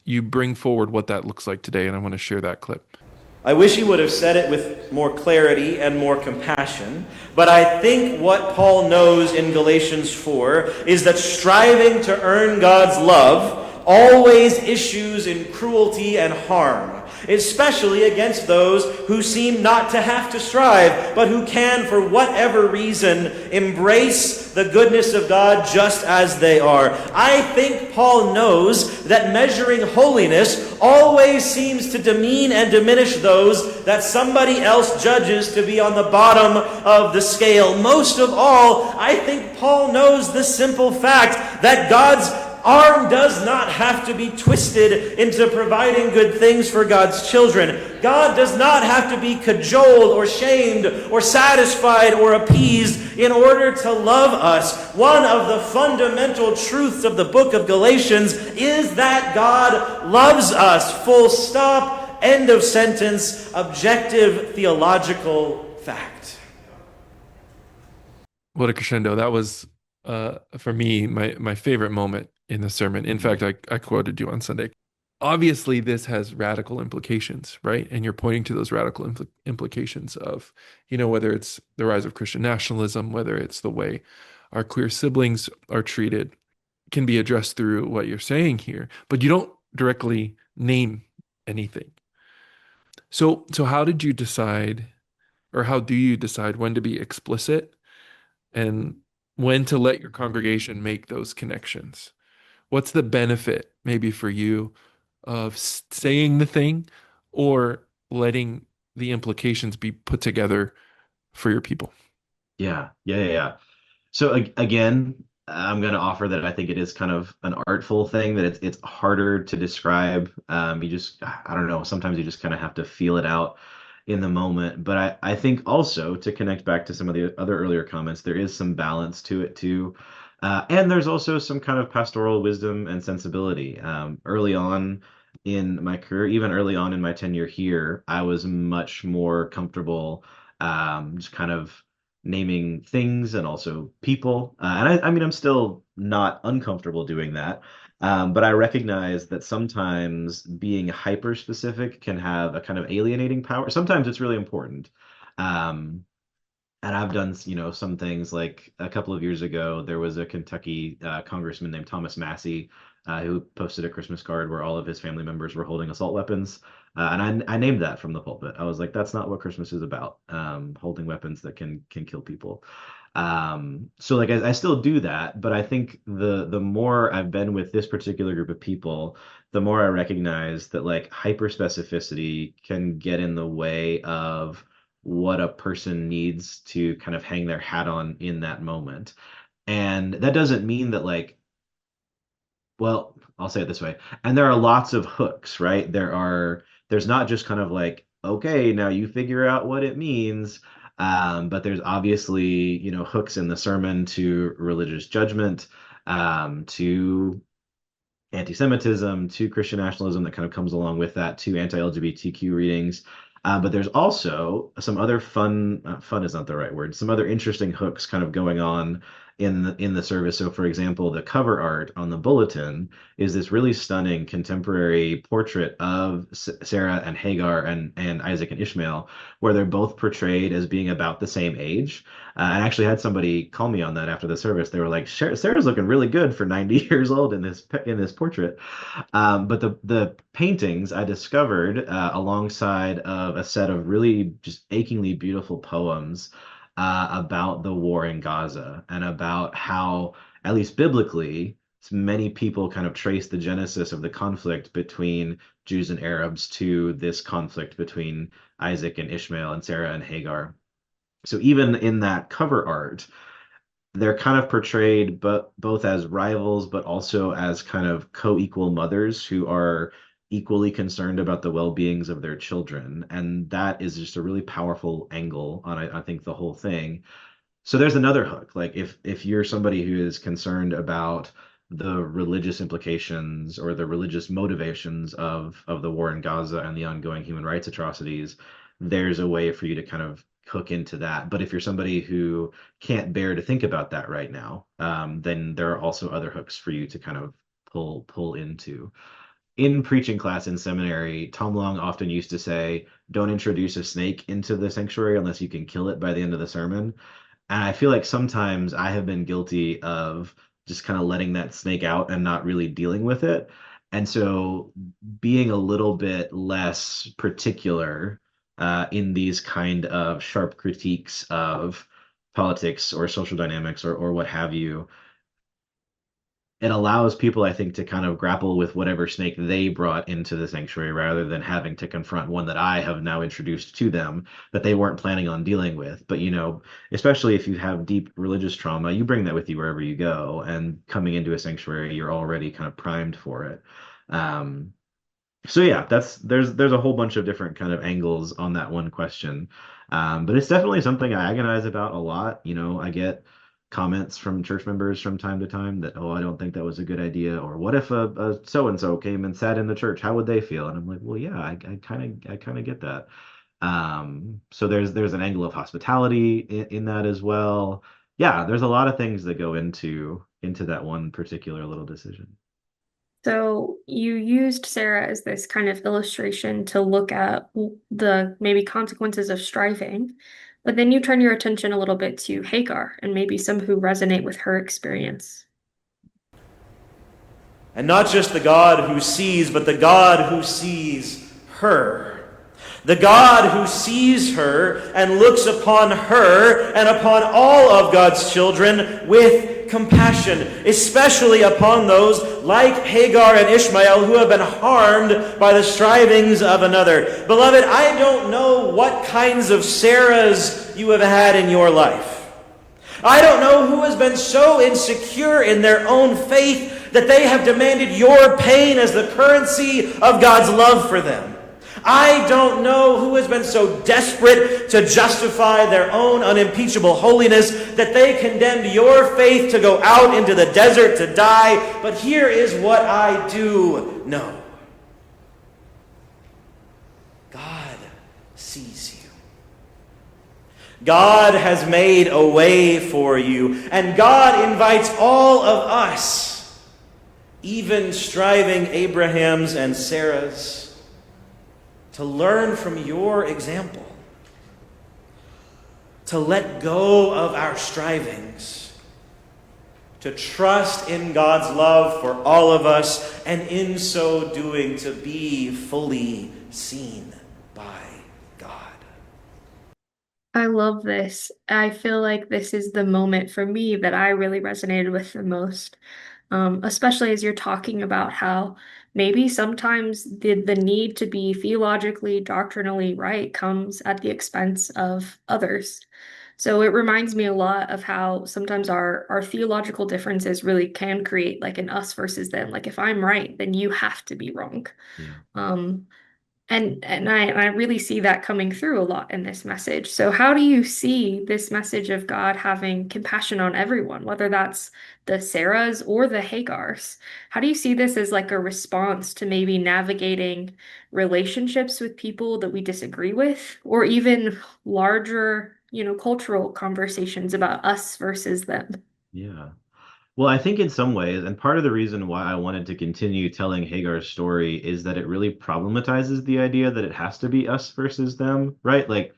you bring forward what that looks like today, and I want to share that clip. I wish he would have said it with more clarity and more compassion, but I think what Paul knows in Galatians 4 is that striving to earn God's love always issues in cruelty and harm, especially against those who seem not to have to strive, but who can, for whatever reason, embrace the goodness of God just as they are. I think Paul knows that measuring holiness always seems to demean and diminish those that somebody else judges to be on the bottom of the scale. Most of all, I think Paul knows the simple fact that God's arm does not have to be twisted into providing good things for God's children. God does not have to be cajoled or shamed or satisfied or appeased in order to love us. One of the fundamental truths of the book of Galatians is that God loves us. Full stop, end of sentence, objective theological fact. What a crescendo. That was, for me, my favorite moment in the sermon. In fact, I quoted you on Sunday. Obviously, this has radical implications, right? And you're pointing to those radical implications of, whether it's the rise of Christian nationalism, whether it's the way our queer siblings are treated, can be addressed through what you're saying here, but you don't directly name anything. So how did you decide, or how do you decide when to be explicit and when to let your congregation make those connections? What's the benefit maybe for you of saying the thing or letting the implications be put together for your people? Yeah. So again, I'm going to offer that I think it is kind of an artful thing, that it's harder to describe. You just, I don't know, sometimes you just kind of have to feel it out in the moment. But I think also, to connect back to some of the other earlier comments, there is some balance to it too. And there's also some kind of pastoral wisdom and sensibility. Early on in my career, even early on in my tenure here, I was much more comfortable just kind of naming things and also people. And I mean, I'm still not uncomfortable doing that. But I recognize that sometimes being hyper specific can have a kind of alienating power. Sometimes it's really important. Um, and I've done, some things like a couple of years ago, there was a Kentucky congressman named Thomas Massey who posted a Christmas card where all of his family members were holding assault weapons. And I named that from the pulpit. I was like, that's not what Christmas is about, holding weapons that can kill people. So like I still do that, but I think the more I've been with this particular group of people, the more I recognize that like hyper specificity can get in the way of what a person needs to kind of hang their hat on in that moment. And that doesn't mean that like, well, I'll say it this way. And there are lots of hooks, right? There's not just kind of like, okay, now you figure out what it means. But there's obviously, hooks in the sermon to religious judgment, to anti-Semitism, to Christian nationalism that kind of comes along with that, to anti-LGBTQ readings. But there's also some other fun is not the right word, some other interesting hooks kind of going on in the service. So, for example, the cover art on the bulletin is this really stunning contemporary portrait of Sarah and Hagar and Isaac and Ishmael, where they're both portrayed as being about the same age. I actually had somebody call me on that after the service. They were like, Sarah's looking really good for 90 years old in this portrait." But the paintings I discovered alongside of a set of really just achingly beautiful poems about the war in Gaza and about how, at least biblically, many people kind of trace the genesis of the conflict between Jews and Arabs to this conflict between Isaac and Ishmael and Sarah and Hagar. So even in that cover art, they're kind of portrayed but both as rivals but also as kind of co-equal mothers who are equally concerned about the well-beings of their children, and that is just a really powerful angle on I think the whole thing. So there's another hook. Like if you're somebody who is concerned about the religious implications or the religious motivations of the war in Gaza and the ongoing human rights atrocities, there's a way for you to kind of hook into that. But if you're somebody who can't bear to think about that right now, then there are also other hooks for you to kind of pull into. In preaching class in seminary, Tom Long often used to say, "Don't introduce a snake into the sanctuary unless you can kill it by the end of the sermon." And I feel like sometimes I have been guilty of just kind of letting that snake out and not really dealing with it. And so being a little bit less particular in these kind of sharp critiques of politics or social dynamics or what have you, it allows people, I think, to kind of grapple with whatever snake they brought into the sanctuary rather than having to confront one that I have now introduced to them that they weren't planning on dealing with. But, especially if you have deep religious trauma, you bring that with you wherever you go. And coming into a sanctuary, you're already kind of primed for it. So yeah, there's a whole bunch of different kind of angles on that one question. But it's definitely something I agonize about a lot. I get comments from church members from time to time that, "Oh, I don't think that was a good idea," or "What if a so and so came and sat in the church? How would they feel?" And I'm like, well, yeah, I kind of get that. So there's an angle of hospitality in that as well. Yeah, there's a lot of things that go into that one particular little decision. So you used Sarah as this kind of illustration to look at the maybe consequences of striving, but then you turn your attention a little bit to Hagar and maybe some who resonate with her experience. And not just the God who sees, but the God who sees her. The God who sees her and looks upon her and upon all of God's children with compassion, especially upon those like Hagar and Ishmael who have been harmed by the strivings of another. Beloved, I don't know what kinds of Sarahs you have had in your life. I don't know who has been so insecure in their own faith that they have demanded your pain as the currency of God's love for them. I don't know who has been so desperate to justify their own unimpeachable holiness that they condemned your faith to go out into the desert to die. But here is what I do know. God sees you. God has made a way for you. And God invites all of us, even striving Abraham's and Sarah's, to learn from your example, to let go of our strivings, to trust in God's love for all of us, and in so doing to be fully seen by God. I love this. I feel like this is the moment for me that I really resonated with the most, especially as you're talking about how maybe sometimes the need to be theologically, doctrinally right comes at the expense of others. So it reminds me a lot of how sometimes our theological differences really can create like an us versus them. Like if I'm right, then you have to be wrong. Yeah. Um, and I really see that coming through a lot in this message. So how do you see this message of God having compassion on everyone, whether that's the Sarahs or the Hagars? How do you see this as like a response to maybe navigating relationships with people that we disagree with, or even larger, cultural conversations about us versus them? Yeah. Well, I think in some ways, and part of the reason why I wanted to continue telling Hagar's story is that it really problematizes the idea that it has to be us versus them, right? Like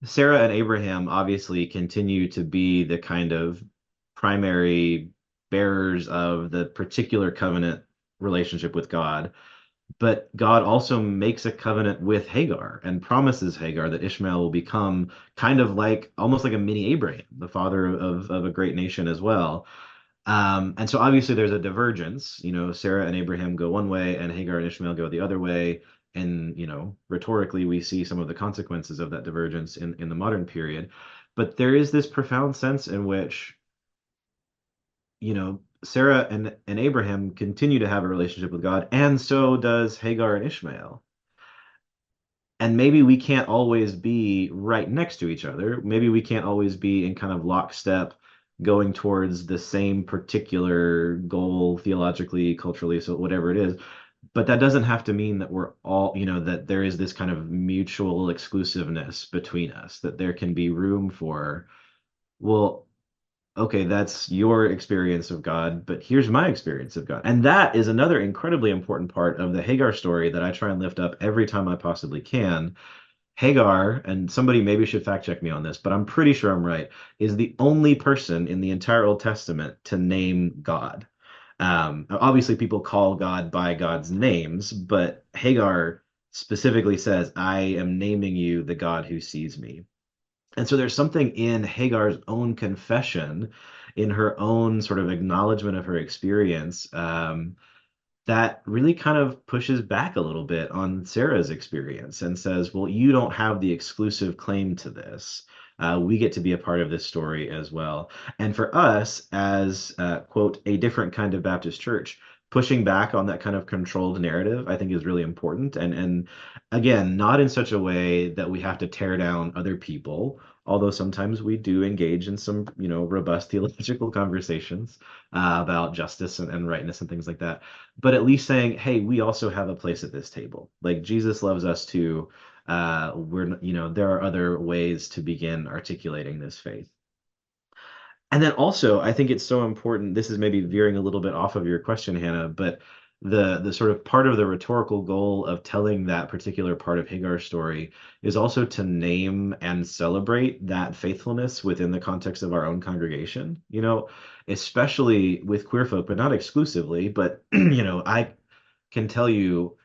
Sarah and Abraham obviously continue to be the kind of primary bearers of the particular covenant relationship with God. But God also makes a covenant with Hagar and promises Hagar that Ishmael will become kind of like almost like a mini Abraham, the father of a great nation as well. And so obviously there's a divergence. Sarah and Abraham go one way and Hagar and Ishmael go the other way. And, rhetorically, we see some of the consequences of that divergence in the modern period. But there is this profound sense in which, Sarah and Abraham continue to have a relationship with God, and so does Hagar and Ishmael. And maybe we can't always be right next to each other. Maybe we can't always be in kind of lockstep going towards the same particular goal theologically, culturally, so whatever it is. But that doesn't have to mean that we're all, that there is this kind of mutual exclusiveness between us, that there can be room for, well, okay, that's your experience of God, but here's my experience of God. And that is another incredibly important part of the Hagar story that I try and lift up every time I possibly can. Hagar, and somebody maybe should fact check me on this, but I'm pretty sure I'm right, is the only person in the entire Old Testament to name God. Obviously, people call God by God's names, but Hagar specifically says, I am naming you the God who sees me. And so there's something in Hagar's own confession, in her own sort of acknowledgement of her experience, that really kind of pushes back a little bit on Sarah's experience and says, well, you don't have the exclusive claim to this. We get to be a part of this story as well. And for us, as, quote, a different kind of Baptist church, pushing back on that kind of controlled narrative, I think is really important. And again, not in such a way that we have to tear down other people, although sometimes we do engage in some, robust theological conversations about justice and rightness and things like that, but at least saying, hey, we also have a place at this table. Like Jesus loves us too. There are other ways to begin articulating this faith. And then also, I think it's so important. This is maybe veering a little bit off of your question, Hannah, but the sort of part of the rhetorical goal of telling that particular part of Hagar's story is also to name and celebrate that faithfulness within the context of our own congregation, especially with queer folk, but not exclusively. But, I can tell you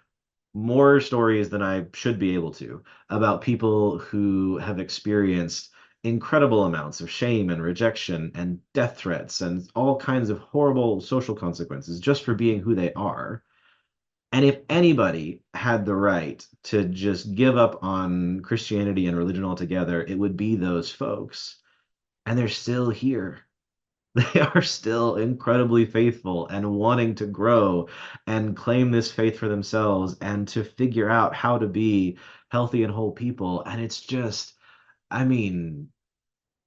more stories than I should be able to about people who have experienced incredible amounts of shame and rejection and death threats and all kinds of horrible social consequences just for being who they are. And if anybody had the right to just give up on Christianity and religion altogether, it would be those folks. And they're still here. They are still incredibly faithful and wanting to grow and claim this faith for themselves and to figure out how to be healthy and whole people. And it's just, I mean,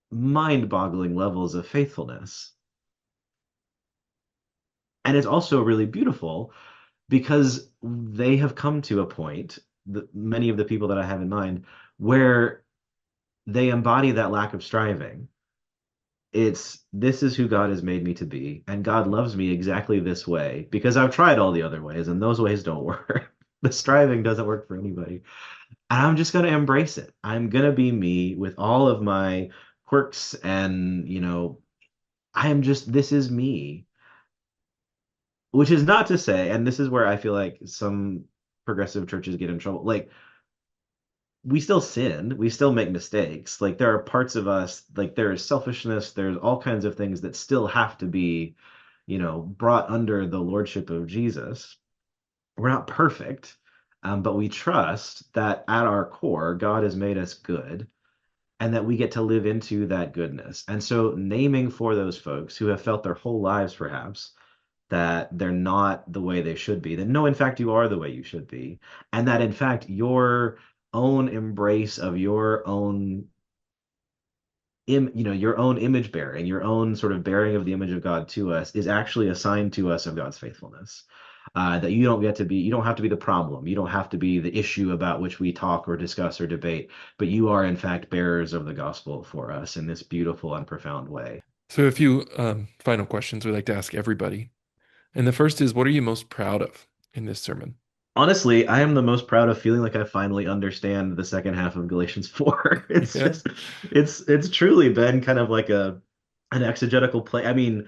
mind-boggling levels of faithfulness. And it's also really beautiful because they have come to a point, many of the people that I have in mind, where they embody that lack of striving. It's this is who God has made me to be, and God loves me exactly this way because I've tried all the other ways, and those ways don't work. The striving doesn't work for anybody. And I'm just going to embrace it. I'm going to be me with all of my quirks, and, I am just, this is me, which is not to say, and this is where I feel like some progressive churches get in trouble. Like, we still sin, we still make mistakes. Like there are parts of us, like there is selfishness, there's all kinds of things that still have to be, brought under the lordship of Jesus. We're not perfect, but we trust that at our core, God has made us good and that we get to live into that goodness. And so naming for those folks who have felt their whole lives perhaps that they're not the way they should be, that no, in fact, you are the way you should be. And that, in fact, your own embrace of your own, your own image bearing, your own sort of bearing of the image of God to us is actually a sign to us of God's faithfulness. That you don't have to be the problem. You don't have to be the issue about which we talk or discuss or debate, but you are, in fact, bearers of the gospel for us in this beautiful and profound way. So a few final questions we like to ask everybody. And the first is, what are you most proud of in this sermon? Honestly, I am the most proud of feeling like I finally understand the second half of Galatians 4. It's Yeah. just it's truly been kind of like a an exegetical play. I mean,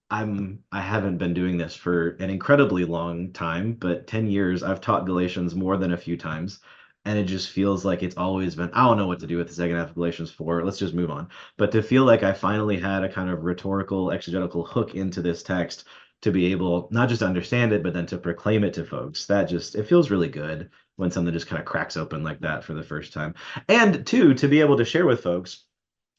I haven't been doing this for an incredibly long time, but 10 years I've taught Galatians more than a few times. And it just feels like it's always been, I don't know what to do with the second half of Galatians 4. Let's just move on. But to feel like I finally had a kind of rhetorical, exegetical hook into this text to be able not just to understand it, but then to proclaim it to folks, that just, it feels really good when something just kind of cracks open like that for the first time. And two, to be able to share with folks.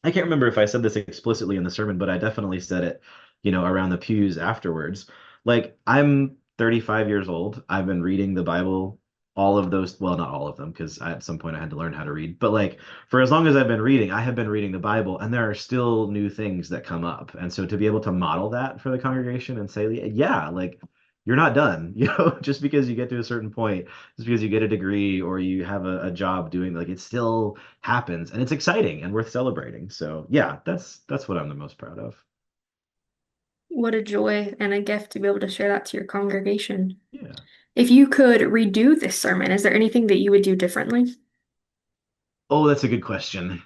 I can't remember if I said this explicitly in the sermon, but I definitely said it, around the pews afterwards. Like, I'm 35 years old. I've been reading the Bible, all of those, well, not all of them, because at some point I had to learn how to read. But like, for as long as I've been reading, I have been reading the Bible, and there are still new things that come up. And so to be able to model that for the congregation and say, yeah, like, you're not done, just because you get to a certain point, just because you get a degree or you have a job doing, like, it still happens and it's exciting and worth celebrating. So yeah, that's what I'm the most proud of. What a joy and a gift to be able to share that to your congregation. Yeah. If you could redo this sermon, is there anything that you would do differently? Oh, that's a good question.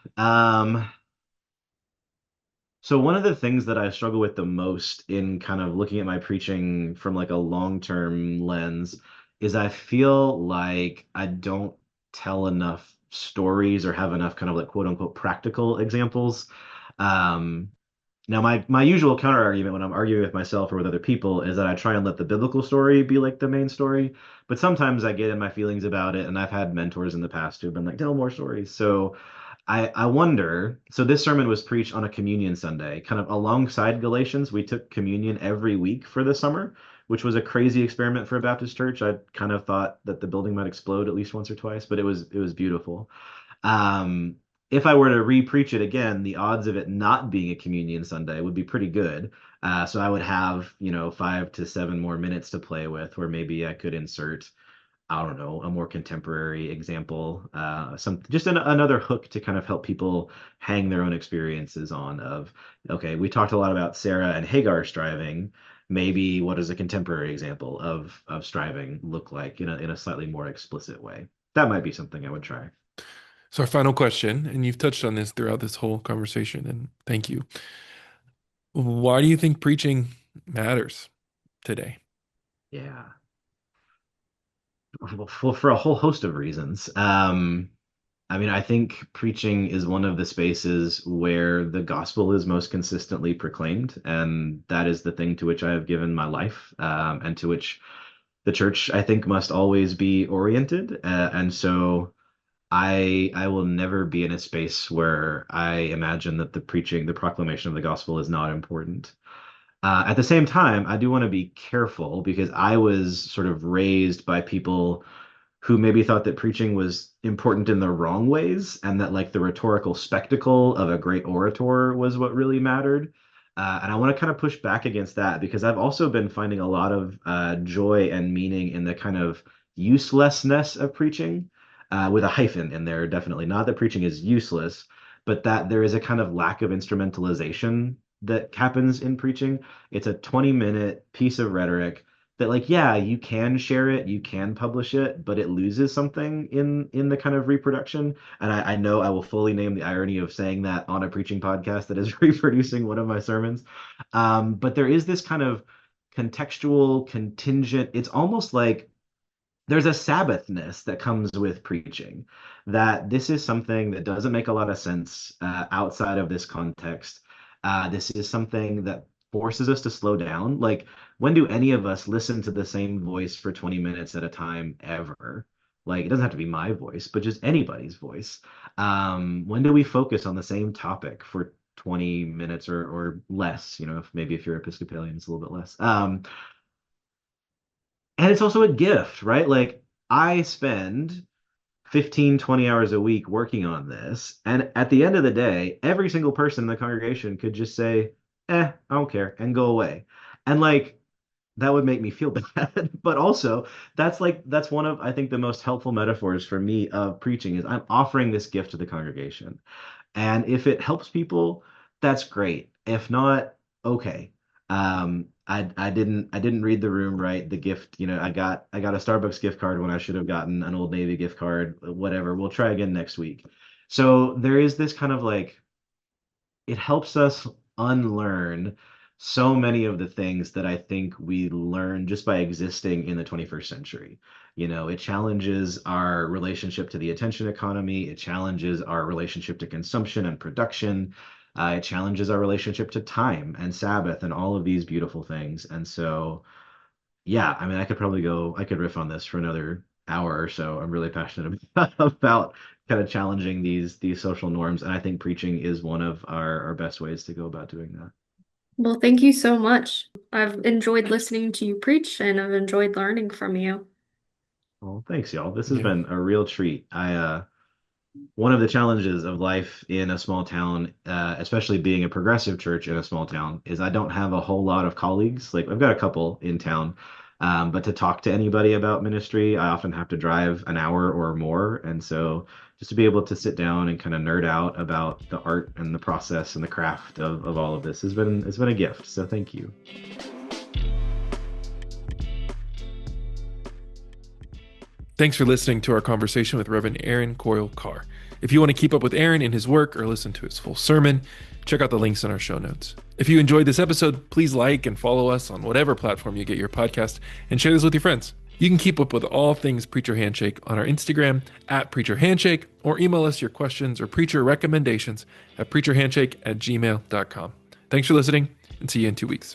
So one of the things that I struggle with the most in kind of looking at my preaching from like a long-term lens is I feel like I don't tell enough stories or have enough kind of like quote unquote practical examples. Um, Now, my usual counter argument when I'm arguing with myself or with other people is that I try and let the biblical story be like the main story. But sometimes I get in my feelings about it, and I've had mentors in the past who have been like, tell more stories. So I wonder. So this sermon was preached on a communion Sunday, kind of alongside Galatians. We took communion every week for the summer, which was a crazy experiment for a Baptist church. I kind of thought that the building might explode at least once or twice, but it was beautiful. Um, if I were to re-preach it again, the odds of it not being a communion Sunday would be pretty good. So I would have, 5 to 7 more minutes to play with, where maybe I could insert, I don't know, a more contemporary example, some just another hook to kind of help people hang their own experiences on. Of, okay, we talked a lot about Sarah and Hagar striving. Maybe what does a contemporary example of striving look like in a slightly more explicit way? That might be something I would try. So our final question, and you've touched on this throughout this whole conversation, and thank you. Why do you think preaching matters today? Yeah. Well, for a whole host of reasons. I mean, I think preaching is one of the spaces where the gospel is most consistently proclaimed, and that is the thing to which I have given my life, and to which the church, I think, must always be oriented. And so I will never be in a space where I imagine that the preaching, the proclamation of the gospel is not important. At the same time, I do want to be careful because I was sort of raised by people who maybe thought that preaching was important in the wrong ways and that like the rhetorical spectacle of a great orator was what really mattered. And I want to kind of push back against that because I've also been finding a lot of joy and meaning in the kind of uselessness of preaching, with a hyphen in there, definitely. Not that preaching is useless, but that there is a kind of lack of instrumentalization that happens in preaching. It's a 20-minute piece of rhetoric that, like, yeah, you can share it, you can publish it, but it loses something in the kind of reproduction. And I know I will fully name the irony of saying that on a preaching podcast that is reproducing one of my sermons. But there is this kind of contextual, contingent, it's almost like there's a Sabbathness that comes with preaching, that this is something that doesn't make a lot of sense outside of this context. This is something that forces us to slow down. Like, when do any of us listen to the same voice for 20 minutes at a time ever? Like, it doesn't have to be my voice, but just anybody's voice. When do we focus on the same topic for 20 minutes or less? If you're Episcopalian, it's a little bit less. And it's also a gift, right? Like, I spend 15, 20 hours a week working on this. And at the end of the day, every single person in the congregation could just say, I don't care, and go away. And like, that would make me feel bad. But also, that's one of, I think, the most helpful metaphors for me of preaching is I'm offering this gift to the congregation. And if it helps people, that's great. If not, okay. I didn't read the room right. The gift, I got a Starbucks gift card when I should have gotten an Old Navy gift card. Whatever. We'll try again next week. So there is this kind of like it helps us unlearn so many of the things that I think we learn just by existing in the 21st century. It challenges our relationship to the attention economy. It challenges our relationship to consumption and production. It challenges our relationship to time and Sabbath and all of these beautiful things. And so, yeah, I mean, I could riff on this for another hour or so. I'm really passionate about kind of challenging these social norms, and I think preaching is one of our best ways to go about doing that. Well, thank you so much. I've enjoyed listening to you preach and I've enjoyed learning from you. Well, thanks, y'all. This has Yeah. been a real treat. One of the challenges of life in a small town, especially being a progressive church in a small town, is I don't have a whole lot of colleagues. Like I've got a couple in town, but to talk to anybody about ministry, I often have to drive an hour or more. And so just to be able to sit down and kind of nerd out about the art and the process and the craft of all of this has been a gift. So thank you. Thanks for listening to our conversation with Reverend Aaron Coyle-Carr. If you want to keep up with Aaron in his work or listen to his full sermon, check out the links in our show notes. If you enjoyed this episode, please like and follow us on whatever platform you get your podcast and share this with your friends. You can keep up with all things Preacher Handshake on our Instagram @Preacher Handshake or email us your questions or preacher recommendations at preacherhandshake@gmail.com. Thanks for listening and see you in 2 weeks.